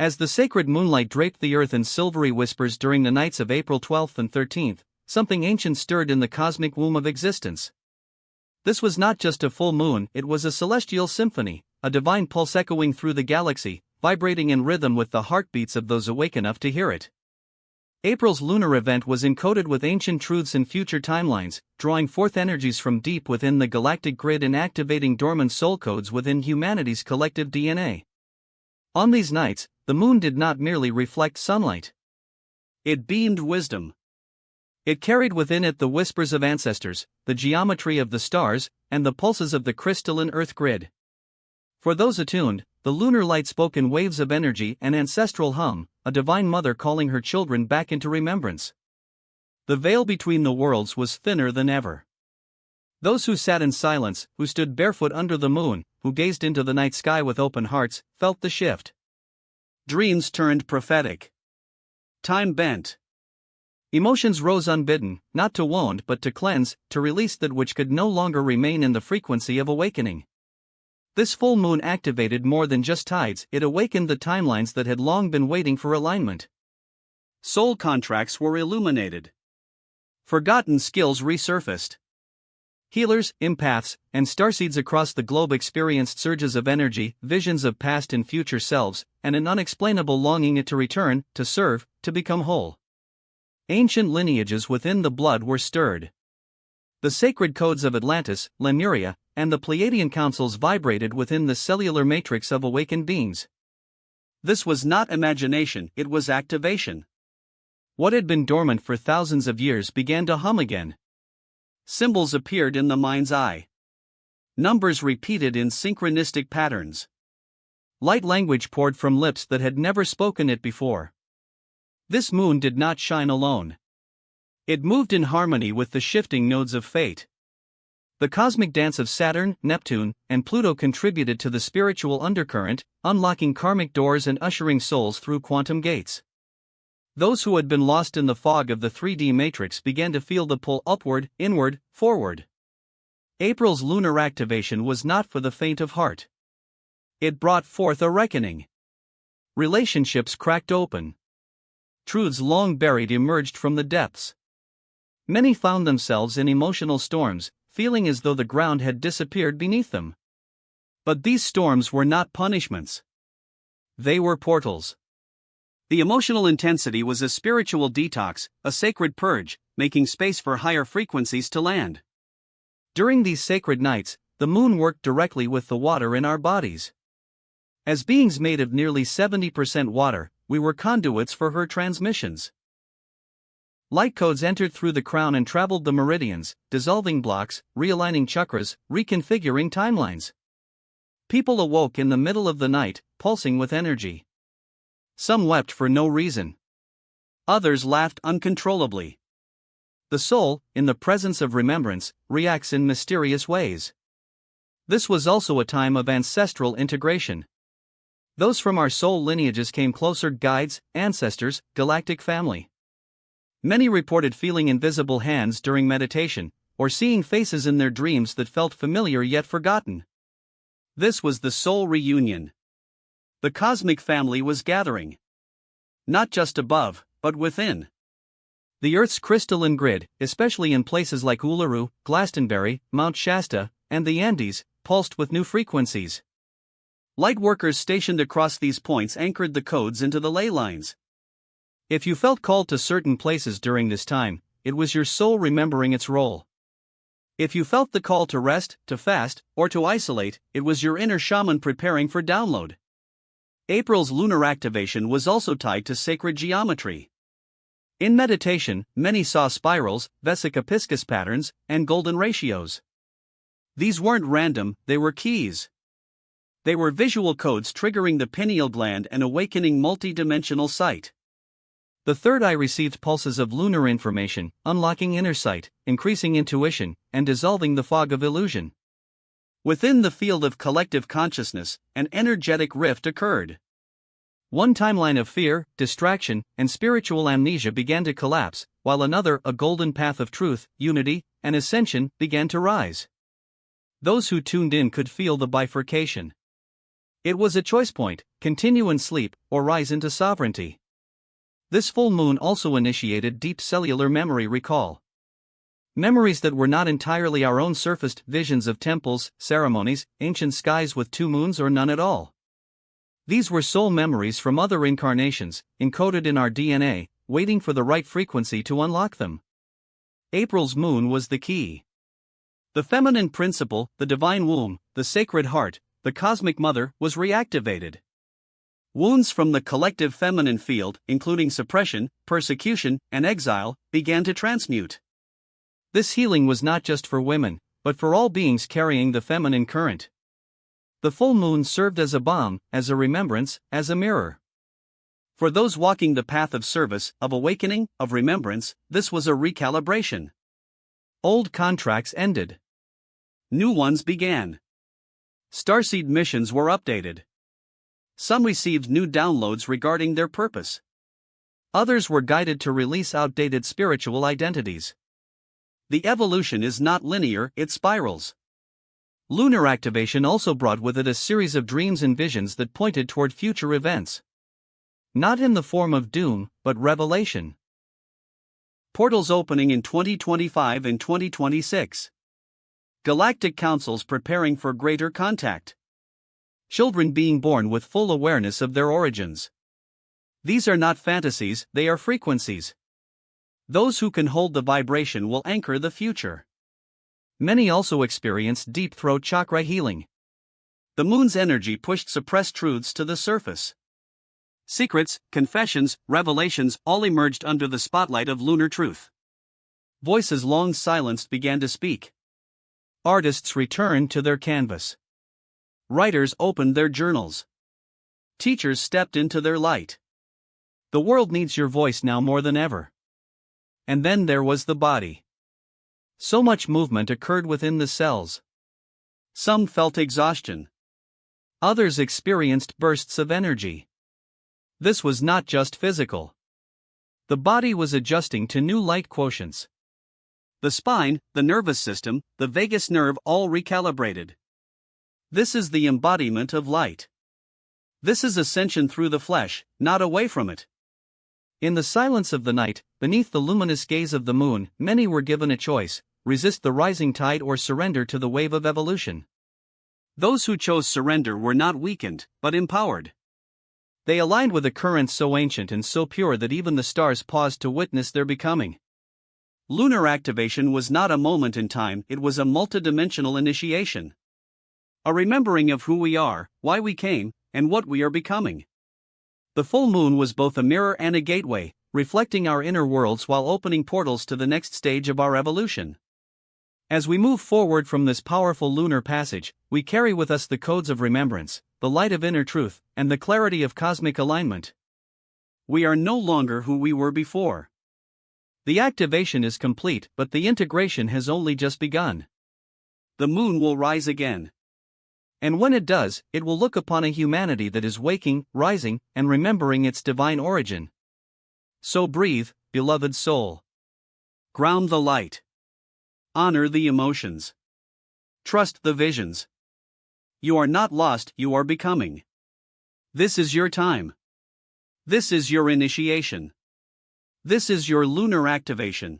As the sacred moonlight draped the earth in silvery whispers during the nights of April 12th and 13th, something ancient stirred in the cosmic womb of existence. This was not just a full moon, it was a celestial symphony, a divine pulse echoing through the galaxy, vibrating in rhythm with the heartbeats of those awake enough to hear it. April's lunar event was encoded with ancient truths and future timelines, drawing forth energies from deep within the galactic grid and activating dormant soul codes within humanity's collective DNA. On these nights, the moon did not merely reflect sunlight. It beamed wisdom. It carried within it the whispers of ancestors, the geometry of the stars, and the pulses of the crystalline earth grid. For those attuned, the lunar light spoke in waves of energy and ancestral hum, a divine mother calling her children back into remembrance. The veil between the worlds was thinner than ever. Those who sat in silence, who stood barefoot under the moon, who gazed into the night sky with open hearts, felt the shift. Dreams turned prophetic. Time bent. Emotions rose unbidden, not to wound but to cleanse, to release that which could no longer remain in the frequency of awakening. This full moon activated more than just tides, it awakened the timelines that had long been waiting for alignment. Soul contracts were illuminated. Forgotten skills resurfaced. Healers, empaths, and starseeds across the globe experienced surges of energy, visions of past and future selves, and an unexplainable longing to return, to serve, to become whole. Ancient lineages within the blood were stirred. The sacred codes of Atlantis, Lemuria, and the Pleiadian councils vibrated within the cellular matrix of awakened beings. This was not imagination, it was activation. What had been dormant for thousands of years began to hum again. Symbols appeared in the mind's eye. Numbers repeated in synchronistic patterns. Light language poured from lips that had never spoken it before. This moon did not shine alone. It moved in harmony with the shifting nodes of fate. The cosmic dance of Saturn, Neptune, and Pluto contributed to the spiritual undercurrent, unlocking karmic doors and ushering souls through quantum gates. Those who had been lost in the fog of the 3D matrix began to feel the pull upward, inward, forward. April's lunar activation was not for the faint of heart. It brought forth a reckoning. Relationships cracked open. Truths long buried emerged from the depths. Many found themselves in emotional storms, feeling as though the ground had disappeared beneath them. But these storms were not punishments. They were portals. The emotional intensity was a spiritual detox, a sacred purge, making space for higher frequencies to land. During these sacred nights, the moon worked directly with the water in our bodies. As beings made of nearly 70% water, we were conduits for her transmissions. Light codes entered through the crown and traveled the meridians, dissolving blocks, realigning chakras, reconfiguring timelines. People awoke in the middle of the night, pulsing with energy. Some wept for no reason. Others laughed uncontrollably. The soul, in the presence of remembrance, reacts in mysterious ways. This was also a time of ancestral integration. Those from our soul lineages came closer: guides, ancestors, galactic family. Many reported feeling invisible hands during meditation, or seeing faces in their dreams that felt familiar yet forgotten. This was the soul reunion. The cosmic family was gathering. Not just above, but within. The Earth's crystalline grid, especially in places like Uluru, Glastonbury, Mount Shasta, and the Andes, pulsed with new frequencies. Lightworkers stationed across these points anchored the codes into the ley lines. If you felt called to certain places during this time, it was your soul remembering its role. If you felt the call to rest, to fast, or to isolate, it was your inner shaman preparing for download. April's lunar activation was also tied to sacred geometry. In meditation, many saw spirals, vesica-piscis patterns, and golden ratios. These weren't random, they were keys. They were visual codes triggering the pineal gland and awakening multi-dimensional sight. The third eye received pulses of lunar information, unlocking inner sight, increasing intuition, and dissolving the fog of illusion. Within the field of collective consciousness, an energetic rift occurred. One timeline of fear, distraction, and spiritual amnesia began to collapse, while another, a golden path of truth, unity, and ascension, began to rise. Those who tuned in could feel the bifurcation. It was a choice point: continue in sleep, or rise into sovereignty. This full moon also initiated deep cellular memory recall. Memories that were not entirely our own surfaced visions of temples, ceremonies, ancient skies with 2 moons or none at all. These were soul memories from other incarnations, encoded in our DNA, waiting for the right frequency to unlock them. April's moon was the key. The feminine principle, the divine womb, the sacred heart, the cosmic mother, was reactivated. Wounds from the collective feminine field, including suppression, persecution, and exile, began to transmute. This healing was not just for women, but for all beings carrying the feminine current. The full moon served as a balm, as a remembrance, as a mirror. For those walking the path of service, of awakening, of remembrance, this was a recalibration. Old contracts ended. New ones began. Starseed missions were updated. Some received new downloads regarding their purpose. Others were guided to release outdated spiritual identities. The evolution is not linear, it spirals. Lunar activation also brought with it a series of dreams and visions that pointed toward future events. Not in the form of doom, but revelation. Portals opening in 2025 and 2026. Galactic councils preparing for greater contact. Children being born with full awareness of their origins. These are not fantasies, they are frequencies. Those who can hold the vibration will anchor the future. Many also experienced deep throat chakra healing. The moon's energy pushed suppressed truths to the surface. Secrets, confessions, revelations all emerged under the spotlight of lunar truth. Voices long silenced began to speak. Artists returned to their canvas. Writers opened their journals. Teachers stepped into their light. The world needs your voice now more than ever. And then there was the body. So much movement occurred within the cells. Some felt exhaustion. Others experienced bursts of energy. This was not just physical. The body was adjusting to new light quotients. The spine, the nervous system, the vagus nerve all recalibrated. This is the embodiment of light. This is ascension through the flesh, not away from it. In the silence of the night, beneath the luminous gaze of the moon, many were given a choice: resist the rising tide or surrender to the wave of evolution. Those who chose surrender were not weakened, but empowered. They aligned with a current so ancient and so pure that even the stars paused to witness their becoming. Lunar activation was not a moment in time, it was a multidimensional initiation. A remembering of who we are, why we came, and what we are becoming. The full moon was both a mirror and a gateway, reflecting our inner worlds while opening portals to the next stage of our evolution. As we move forward from this powerful lunar passage, we carry with us the codes of remembrance, the light of inner truth, and the clarity of cosmic alignment. We are no longer who we were before. The activation is complete, but the integration has only just begun. The moon will rise again. And when it does, it will look upon a humanity that is waking, rising, and remembering its divine origin. So breathe, beloved soul. Ground the light. Honor the emotions. Trust the visions. You are not lost, you are becoming. This is your time. This is your initiation. This is your lunar activation.